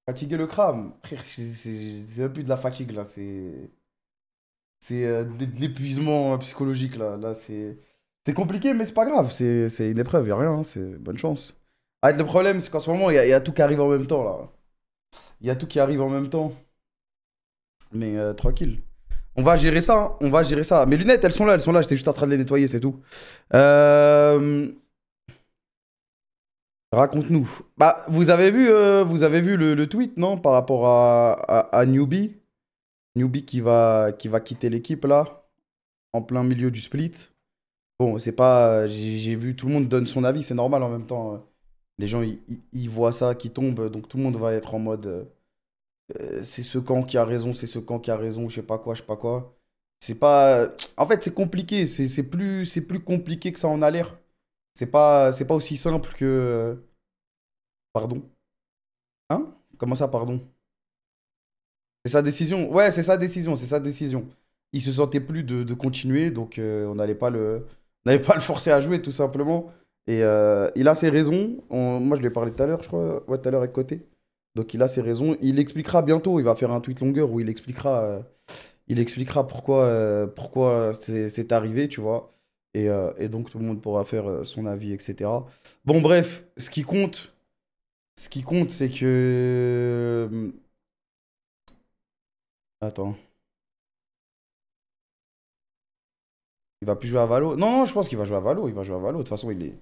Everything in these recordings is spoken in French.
Fatiguer le crâne. Frère, c'est même plus de la fatigue, là. C'est de l'épuisement psychologique, là. Là, c'est compliqué, mais c'est pas grave. C'est une épreuve, y a rien, hein, c'est bonne chance. Ah, le problème, c'est qu'en ce moment, il y a tout qui arrive en même temps, là. Il y a tout qui arrive en même temps. Mais tranquille. On va gérer ça, hein, on va gérer ça. Mes lunettes, elles sont là, elles sont là. J'étais juste en train de les nettoyer, c'est tout. Euh, Raconte-nous. Bah, vous avez vu le tweet, non? Par rapport à Newbie. Newbie qui va quitter l'équipe, là, en plein milieu du split. Bon, c'est pas. J'ai vu tout le monde donne son avis, c'est normal en même temps. Les gens, ils voient ça qui tombe, donc tout le monde va être en mode. C'est ce camp qui a raison, c'est ce camp qui a raison, je sais pas quoi, je sais pas quoi. C'est pas. En fait, c'est compliqué, c'est plus compliqué que ça en a l'air. C'est pas aussi simple que. Pardon? Hein? Comment ça, pardon? C'est sa décision. Ouais, c'est sa décision, c'est sa décision. Il se sentait plus de continuer, donc on on n'allait pas le forcer à jouer, tout simplement. Et il a ses raisons. Moi, je lui ai parlé tout à l'heure, je crois. Ouais, tout à l'heure avec Côté. Donc il a ses raisons. Il expliquera bientôt. Il va faire un tweet longueur où il expliquera pourquoi c'est arrivé, tu vois. Et donc tout le monde pourra faire son avis, etc. Bon, bref, ce qui compte, c'est que. Attends. Il va plus jouer à Valo? Non, non, je pense qu'il va jouer à Valo. Il va jouer à Valo. De toute façon, il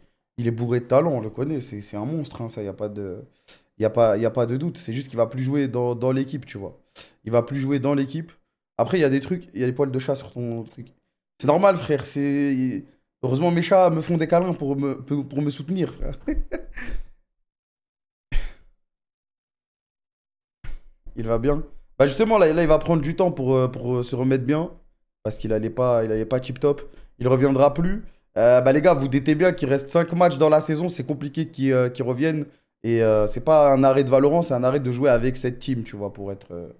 est bourré de talent, on le connaît. C'est un monstre, hein, ça, il n'y a pas de, y a pas de doute. C'est juste qu'il va plus jouer dans l'équipe, tu vois. Il va plus jouer dans l'équipe. Après, il y a des trucs, il y a des poils de chat sur ton truc. C'est normal, frère. Heureusement, mes chats me font des câlins pour me soutenir, frère. Il va bien. Bah justement, là, il va prendre du temps pour se remettre bien. Parce il allait pas tip top. Il reviendra plus. Bah les gars, vous doutez bien qu'il reste 5 matchs dans la saison. C'est compliqué qu'il revienne. Et c'est pas un arrêt de Valorant, c'est un arrêt de jouer avec cette team, tu vois, pour être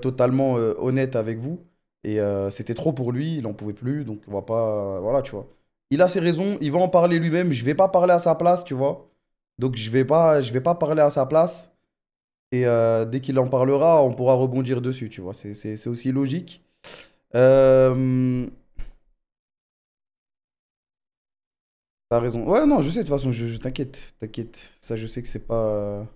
totalement honnête avec vous. Et c'était trop pour lui, il en pouvait plus. Donc on va pas. Voilà, tu vois. Il a ses raisons, il va en parler lui-même. Je vais pas parler à sa place, tu vois. Donc je vais pas parler à sa place. Et dès qu'il en parlera, on pourra rebondir dessus, tu vois. C'est aussi logique. Euh, T'as raison. Ouais, non, je sais, de toute façon, t'inquiète, t'inquiète. Ça, je sais que c'est pas.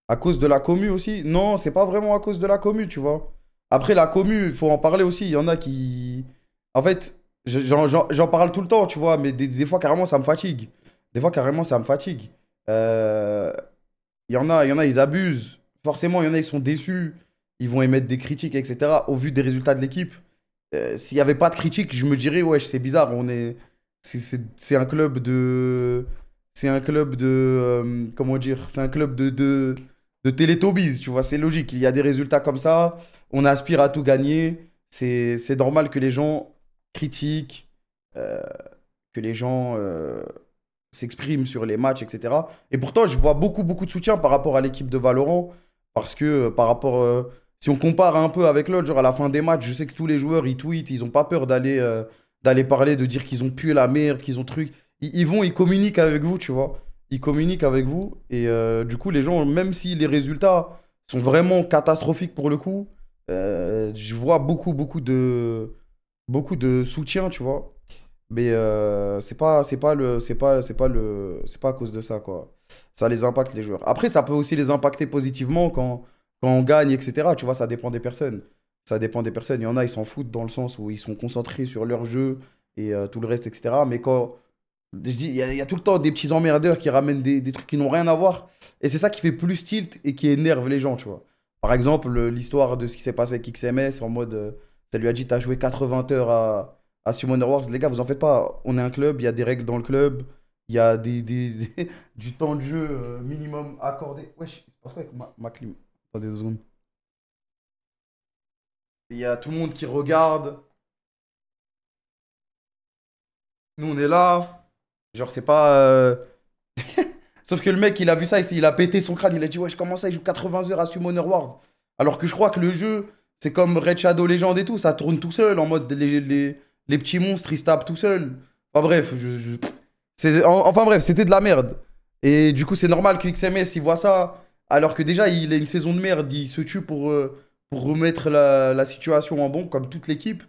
À cause de la commu aussi. Non, c'est pas vraiment à cause de la commu, tu vois. Après, la commu, il faut en parler aussi. Il y en a qui. En fait, j'en parle tout le temps, tu vois, mais des fois, carrément, ça me fatigue. Des fois, carrément, ça me fatigue. Euh, il y en a, ils abusent. Forcément, il y en a, ils sont déçus. Ils vont émettre des critiques, etc. Au vu des résultats de l'équipe. S'il n'y avait pas de critiques, je me dirais, ouais, c'est bizarre. C'est un club de. C'est un club de. Comment dire? C'est un club de Teletubbies, tu vois. C'est logique. Il y a des résultats comme ça. On aspire à tout gagner. C'est normal que les gens critiquent, euh, que les gens s'expriment sur les matchs, etc. Et pourtant, je vois beaucoup de soutien par rapport à l'équipe de Valorant. Parce que par rapport. Si on compare un peu avec l'autre, genre à la fin des matchs, je sais que tous les joueurs, ils tweetent, ils ont pas peur d'aller parler, de dire qu'ils ont pué la merde, qu'ils ont truc. Ils vont, ils communiquent avec vous, tu vois. Ils communiquent avec vous. Et du coup, les gens, même si les résultats sont vraiment catastrophiques pour le coup, je vois beaucoup de soutien, tu vois. Mais c'est pas à cause de ça, quoi. Ça les impacte, les joueurs. Après, ça peut aussi les impacter positivement quand on gagne, etc. Tu vois, ça dépend des personnes. Ça dépend des personnes. Il y en a, ils s'en foutent dans le sens où ils sont concentrés sur leur jeu et tout le reste, etc. Mais quand. Je dis, il y a tout le temps des petits emmerdeurs qui ramènent des trucs qui n'ont rien à voir. Et c'est ça qui fait plus tilt et qui énerve les gens, tu vois. Par exemple, l'histoire de ce qui s'est passé avec XMS, en mode. Ça lui a dit, t'as joué 80 heures à Summoner Wars. Les gars, vous en faites pas. On est un club, il y a des règles dans le club. Il y a du temps de jeu minimum accordé. Wesh, il se passe quoi avec ma clim? Attendez 2 secondes. Il y a tout le monde qui regarde. Nous, on est là. Genre, c'est pas. Sauf que le mec, il a vu ça, il a pété son crâne. Il a dit, ouais, je commence à, il joue 80 heures à Summoner Wars. Alors que je crois que le jeu, c'est comme Red Shadow Legend et tout. Ça tourne tout seul, en mode les petits monstres, ils se tapent tout seuls. Enfin bref, enfin bref, c'était de la merde. Et du coup, c'est normal que XMS, il voit ça. Alors que déjà, il a une saison de merde, il se tue pour remettre la situation en bon, comme toute l'équipe.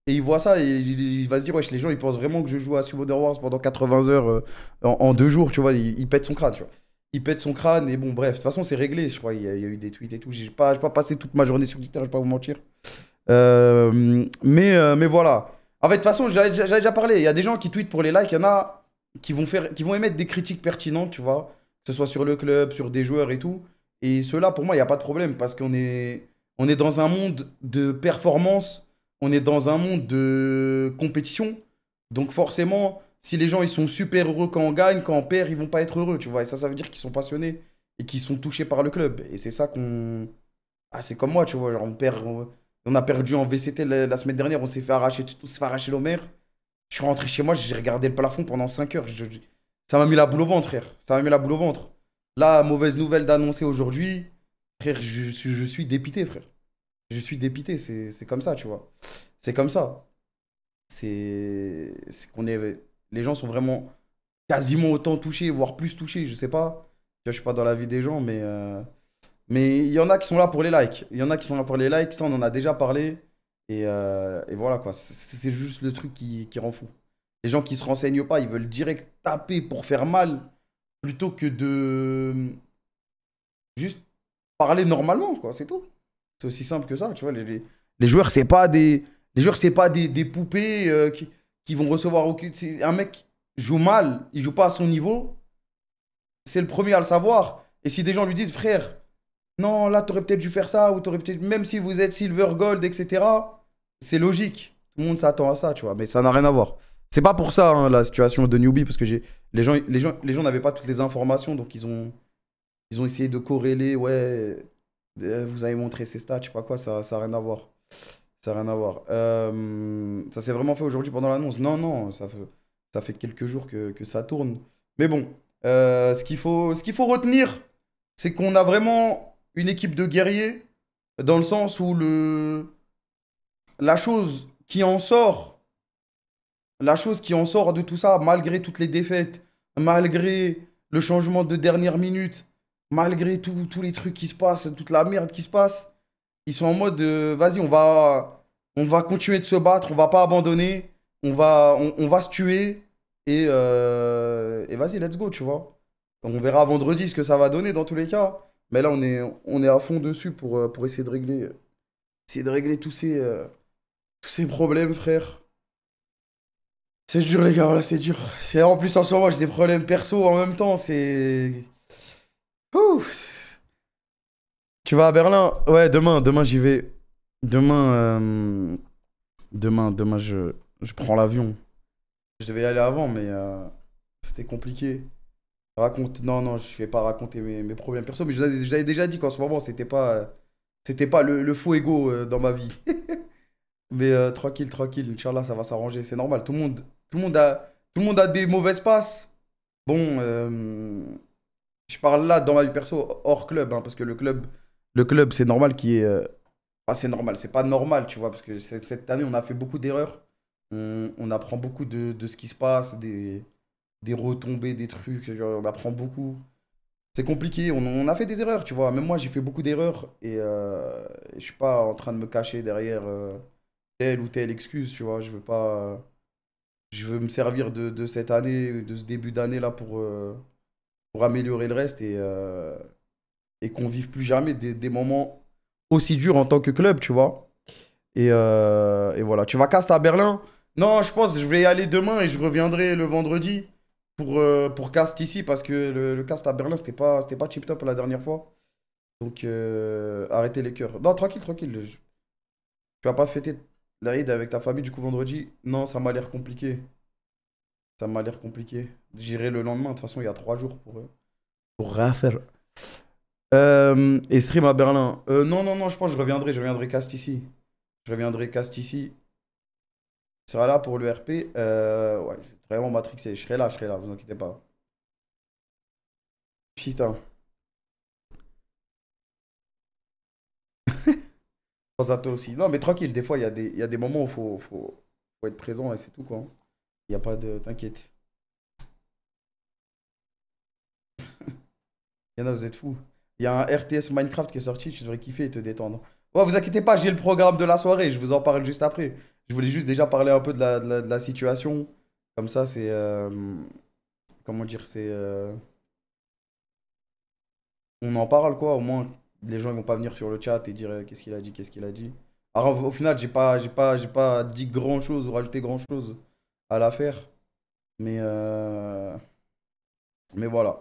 Et il voit ça et il va se dire, wesh, les gens, ils pensent vraiment que je joue à Sumo Wars pendant 80 heures en 2 jours, tu vois. Il pète son crâne, tu vois. Il pète son crâne et bon, bref, de toute façon, c'est réglé, je crois. Il y a eu des tweets et tout. J'ai pas passé toute ma journée sur Twitter, je vais pas vous mentir. Mais voilà. En fait, de toute façon, j'avais déjà parlé. Il y a des gens qui tweetent pour les likes. Il y en a qui vont émettre des critiques pertinentes, tu vois. Que ce soit sur le club, sur des joueurs et tout. Et ceux-là, pour moi, il n'y a pas de problème parce on est dans un monde de performance. On est dans un monde de compétition. Donc, forcément, si les gens ils sont super heureux quand on gagne, quand on perd, ils vont pas être heureux, tu vois. Et ça veut dire qu'ils sont passionnés et qu'ils sont touchés par le club. Et c'est ça qu'on. Ah, c'est comme moi, tu vois. Genre, on a perdu en VCT la semaine dernière, on s'est fait arracher l'Omer. Je suis rentré chez moi, j'ai regardé le plafond pendant 5 heures. Ça m'a mis la boule au ventre, frère. Ça m'a mis la boule au ventre. Là, mauvaise nouvelle d'annoncer aujourd'hui. Frère, je suis dépité, frère. Je suis dépité, c'est comme ça, tu vois. C'est comme ça. C'est qu'on est. Les gens sont vraiment quasiment autant touchés, voire plus touchés, je sais pas. Tu vois, je suis pas dans la vie des gens, mais il y en a qui sont là pour les likes. Il y en a qui sont là pour les likes, ça on en a déjà parlé. Et voilà quoi, c'est juste le truc qui rend fou. Les gens qui se renseignent pas, ils veulent direct taper pour faire mal plutôt que de juste parler normalement, quoi, c'est tout. C'est aussi simple que ça, tu vois. Les joueurs, les joueurs, c'est pas des poupées qui vont recevoir aucune. Un mec joue mal, il joue pas à son niveau, c'est le premier à le savoir. Et si des gens lui disent, frère, non, là, t'aurais peut-être dû faire ça, ou t'aurais peut-être, même si vous êtes silver, gold, etc., c'est logique. Tout le monde s'attend à ça, tu vois, mais ça n'a rien à voir. C'est pas pour ça, hein, la situation de newbie, parce que les gens n'avaient pas toutes les informations, donc ils ont essayé de corréler, ouais, vous avez montré ces stats, je sais pas quoi, ça n'a rien à voir. Ça n'a rien à voir. Ça s'est vraiment fait aujourd'hui pendant l'annonce. Non, non, ça fait quelques jours que ça tourne. Mais bon, ce qu'il faut retenir, c'est qu'on a vraiment une équipe de guerriers, dans le sens où la chose qui en sort, la chose qui en sort de tout ça, malgré toutes les défaites, malgré le changement de dernière minute, malgré tous les trucs qui se passent, toute la merde qui se passe, ils sont en mode vas-y, on va continuer de se battre, on va pas abandonner, on va se tuer et vas-y, let's go, tu vois. On verra vendredi ce que ça va donner dans tous les cas. Mais là, on est à fond dessus pour essayer de régler tous ces problèmes, frère. C'est dur, les gars, voilà, c'est dur. En plus, en ce moment, j'ai des problèmes perso en même temps. Ouf. Tu vas à Berlin? Ouais, demain j'y vais. Demain, demain, je prends l'avion. Je devais y aller avant, mais c'était compliqué. Non, non, je vais pas raconter mes problèmes perso, mais j'avais déjà dit qu'en ce moment, c'était pas le faux ego dans ma vie. Mais tranquille, tranquille, Inch'Allah, ça va s'arranger. C'est normal. Tout le monde a des mauvaises passes. Bon, je parle là dans ma vie perso, hors club, hein, parce que le club, c'est normal qui est. Enfin, c'est normal, c'est pas normal, tu vois, parce que cette année, on a fait beaucoup d'erreurs. On apprend beaucoup de ce qui se passe, des retombées, des trucs, genre, on apprend beaucoup. C'est compliqué, on a fait des erreurs, tu vois. Même moi, j'ai fait beaucoup d'erreurs et je suis pas en train de me cacher derrière telle ou telle excuse, tu vois. Je veux pas. Je veux me servir de cette année, de ce début d'année là pour améliorer le reste et qu'on vive plus jamais des moments aussi durs en tant que club, tu vois. Et voilà. Tu vas cast à Berlin? Non, je pense que je vais y aller demain et je reviendrai le vendredi pour cast ici parce que le cast à Berlin, c'était pas tip top la dernière fois. Donc, arrêtez les cœurs. Non, tranquille, tranquille. Tu vas pas fêter l'Aïd avec ta famille du coup vendredi? Non, ça m'a l'air compliqué. Ça m'a l'air compliqué. J'irai le lendemain. De toute façon, il y a 3 jours pour rien faire. Et stream à Berlin. Non, non, non, je pense que je reviendrai cast ici. Je reviendrai cast ici. Tu seras là pour le RP. Ouais, je vais vraiment matrixé. Je serai là, vous inquiétez pas. Putain. Pense à toi aussi. Non, mais tranquille, des fois, il y a des moments où faut être présent et c'est tout, quoi. Il n'y a pas de. T'inquiète. Il y en a, vous êtes fous. Il y a un RTS Minecraft qui est sorti, tu devrais kiffer et te détendre. Ouais, vous inquiétez pas, j'ai le programme de la soirée, je vous en parle juste après. Je voulais juste déjà parler un peu de la situation. Comme ça, c'est. Comment dire, c'est. On en parle, quoi. Au moins, les gens ils vont pas venir sur le chat et dire qu'est-ce qu'il a dit, qu'est-ce qu'il a dit. Alors, au final, j'ai pas dit grand-chose ou rajouté grand-chose à l'affaire. Mais, euh, mais voilà.